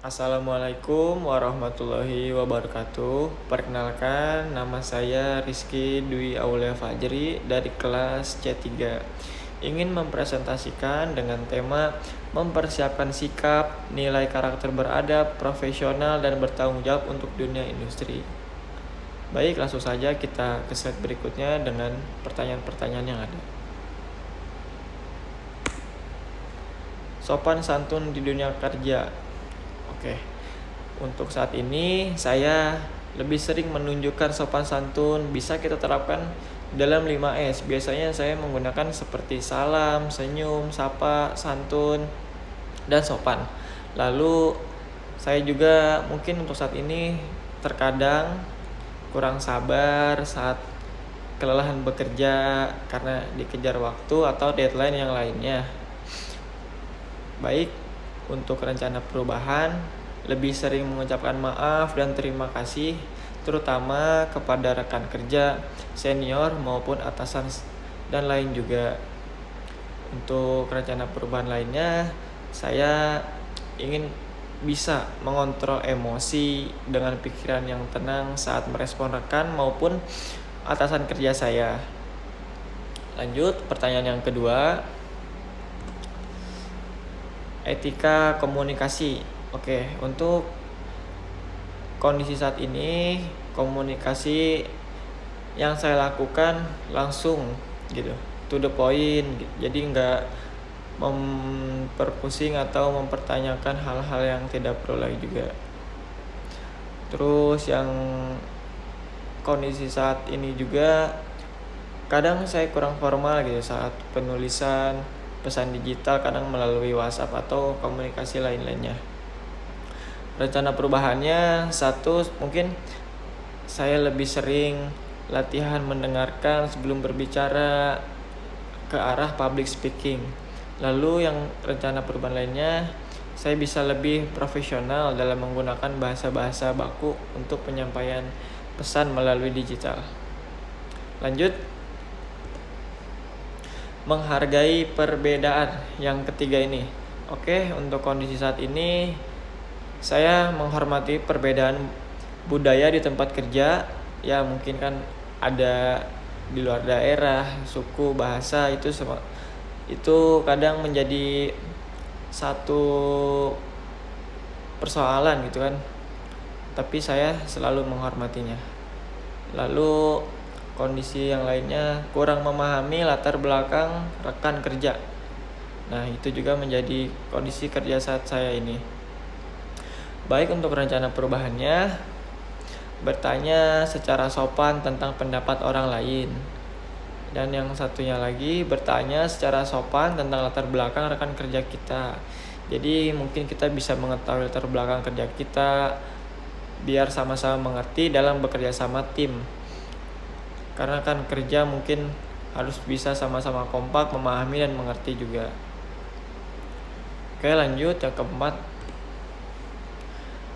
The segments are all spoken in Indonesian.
Assalamualaikum warahmatullahi wabarakatuh. Perkenalkan, nama saya Rizky Dwi Aulia Fajri dari kelas C3. Ingin mempresentasikan dengan tema mempersiapkan sikap, nilai karakter beradab, profesional, dan bertanggung jawab untuk dunia industri. Baik, langsung saja kita ke slide berikutnya dengan pertanyaan-pertanyaan yang ada. Sopan santun di dunia kerja. Oke, untuk saat ini saya lebih sering menunjukkan sopan santun bisa kita terapkan dalam 5S. Biasanya saya menggunakan seperti salam, senyum, sapa, santun, dan sopan. Lalu saya juga mungkin untuk saat ini terkadang kurang sabar saat kelelahan bekerja karena dikejar waktu atau deadline yang lainnya. Baik, untuk rencana perubahan, lebih sering mengucapkan maaf dan terima kasih, terutama kepada rekan kerja, senior maupun atasan dan lain juga. Untuk rencana perubahan lainnya, saya ingin bisa mengontrol emosi dengan pikiran yang tenang saat merespon rekan maupun atasan kerja saya. Lanjut, pertanyaan yang kedua. Etika komunikasi. Oke, untuk kondisi saat ini komunikasi yang saya lakukan langsung gitu, to the point gitu. Jadi nggak memperpusing atau mempertanyakan hal-hal yang tidak perlu lagi juga. Terus yang kondisi saat ini juga kadang saya kurang formal gitu saat penulisan pesan digital, kadang melalui WhatsApp atau komunikasi lain-lainnya. Rencana perubahannya, satu, mungkin saya lebih sering latihan mendengarkan sebelum berbicara ke arah public speaking. Lalu yang rencana perubahan lainnya, saya bisa lebih profesional dalam menggunakan bahasa-bahasa baku untuk penyampaian pesan melalui digital. Lanjut, menghargai perbedaan yang ketiga ini. Oke, untuk kondisi saat ini saya menghormati perbedaan budaya di tempat kerja. Ya, mungkin kan ada di luar daerah, suku, bahasa itu kadang menjadi satu persoalan gitu kan. Tapi saya selalu menghormatinya. Lalu kondisi yang lainnya, kurang memahami latar belakang rekan kerja. Nah, itu juga menjadi kondisi kerja saat saya ini. Baik, untuk rencana perubahannya, bertanya secara sopan tentang pendapat orang lain. Dan yang satunya lagi, bertanya secara sopan tentang latar belakang rekan kerja kita. Jadi mungkin kita bisa mengetahui latar belakang kerja kita biar sama-sama mengerti dalam bekerja sama tim. Karena kan kerja mungkin harus bisa sama-sama kompak, memahami dan mengerti juga. Oke, lanjut yang keempat.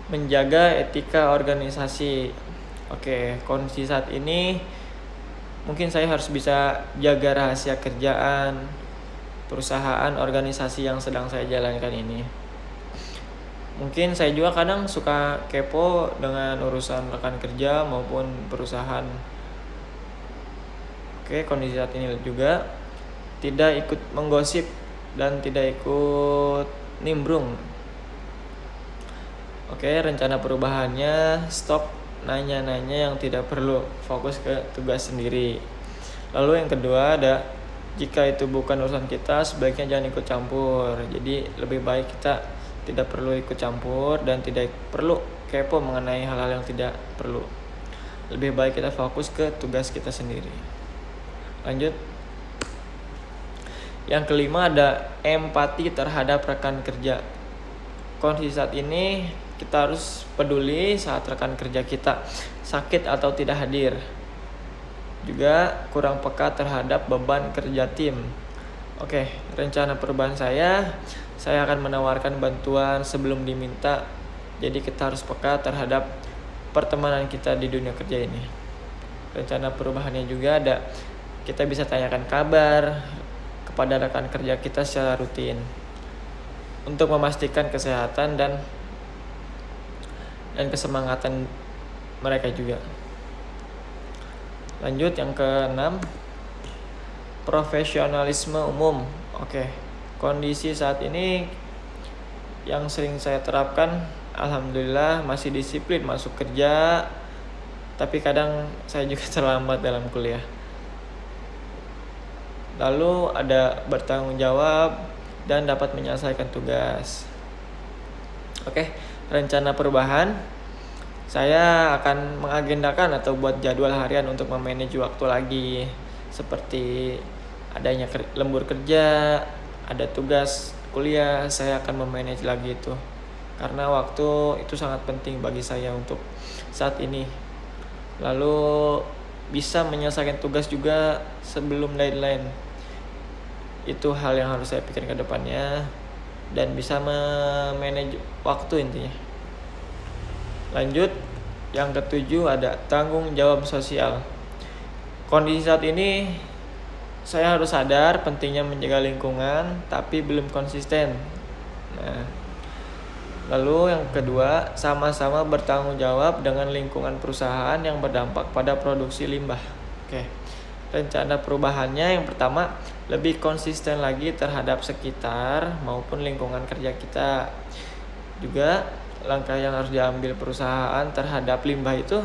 Menjaga etika organisasi. Oke, kondisi saat ini mungkin saya harus bisa jaga rahasia kerjaan perusahaan organisasi yang sedang saya jalankan ini. Mungkin saya juga kadang suka kepo dengan urusan rekan kerja maupun perusahaan. Oke, kondisi saat ini juga tidak ikut menggosip dan tidak ikut nimbrung. Oke, rencana perubahannya, stop nanya-nanya yang tidak perlu, fokus ke tugas sendiri. Lalu yang kedua ada, jika itu bukan urusan kita, sebaiknya jangan ikut campur. Jadi lebih baik kita tidak perlu ikut campur dan tidak perlu kepo mengenai hal-hal yang tidak perlu. Lebih baik kita fokus ke tugas kita sendiri. Lanjut. Yang kelima ada empati terhadap rekan kerja. Kondisi saat ini kita harus peduli saat rekan kerja kita sakit atau tidak hadir. Juga kurang peka terhadap beban kerja tim. Oke, rencana perubahan saya akan menawarkan bantuan sebelum diminta. Jadi kita harus peka terhadap pertemanan kita di dunia kerja ini. Rencana perubahannya juga ada, kita bisa tanyakan kabar kepada rekan kerja kita secara rutin untuk memastikan kesehatan dan dan kesemangatan mereka juga. Lanjut yang keenam, profesionalisme umum. Oke, kondisi saat ini yang sering saya terapkan, alhamdulillah masih disiplin masuk kerja, tapi kadang saya juga terlambat dalam kuliah. Lalu ada bertanggung jawab dan dapat menyelesaikan tugas. Oke, rencana perubahan, saya akan mengagendakan atau buat jadwal harian untuk memanage waktu lagi, seperti adanya lembur kerja, ada tugas kuliah, saya akan memanage lagi itu. Karena waktu itu sangat penting bagi saya untuk saat ini. Lalu bisa menyelesaikan tugas juga sebelum deadline. Itu hal yang harus saya pikirkan ke depannya, dan bisa memanage waktu intinya. Lanjut, yang ketujuh ada tanggung jawab sosial. Kondisi saat ini saya harus sadar pentingnya menjaga lingkungan, tapi belum konsisten. Nah, lalu yang kedua, sama-sama bertanggung jawab dengan lingkungan perusahaan yang berdampak pada produksi limbah. Oke, rencana perubahannya yang pertama, lebih konsisten lagi terhadap sekitar maupun lingkungan kerja kita. Juga langkah yang harus diambil perusahaan terhadap limbah itu,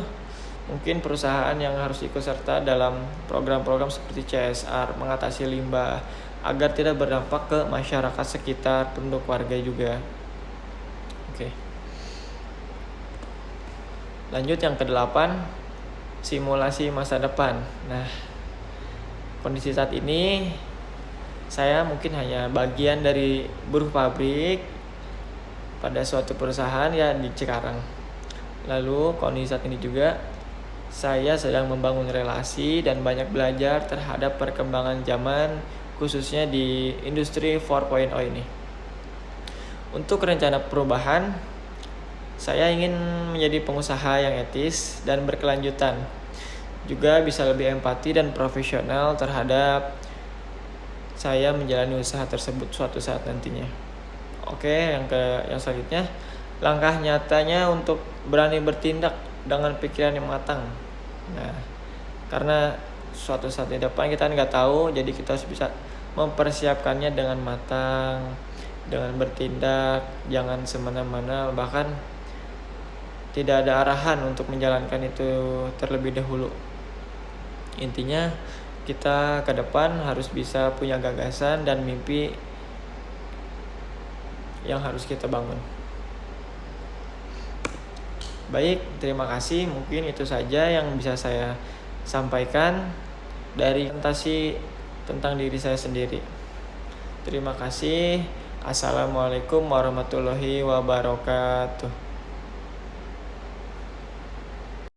mungkin perusahaan yang harus ikut serta dalam program-program seperti CSR, mengatasi limbah agar tidak berdampak ke masyarakat sekitar, penduduk warga juga. Oke. Lanjut yang kedelapan, simulasi masa depan. Nah, kondisi saat ini saya mungkin hanya bagian dari buruh pabrik pada suatu perusahaan ya di Cikarang. Lalu kondisi saat ini juga saya sedang membangun relasi dan banyak belajar terhadap perkembangan zaman, khususnya di industri 4.0 ini. Untuk rencana perubahan, saya ingin menjadi pengusaha yang etis dan berkelanjutan. Juga bisa lebih empati dan profesional terhadap saya menjalani usaha tersebut suatu saat nantinya. Oke, yang selanjutnya, langkah nyatanya untuk berani bertindak dengan pikiran yang matang. Nah, karena suatu saat di depan kita nggak tahu, jadi kita harus bisa mempersiapkannya dengan matang, dengan bertindak, jangan semena-mena, bahkan tidak ada arahan untuk menjalankan itu terlebih dahulu. Intinya kita ke depan harus bisa punya gagasan dan mimpi yang harus kita bangun. Baik, terima kasih. Mungkin itu saja yang bisa saya sampaikan dari presentasi tentang diri saya sendiri. Terima kasih. Assalamualaikum warahmatullahi wabarakatuh.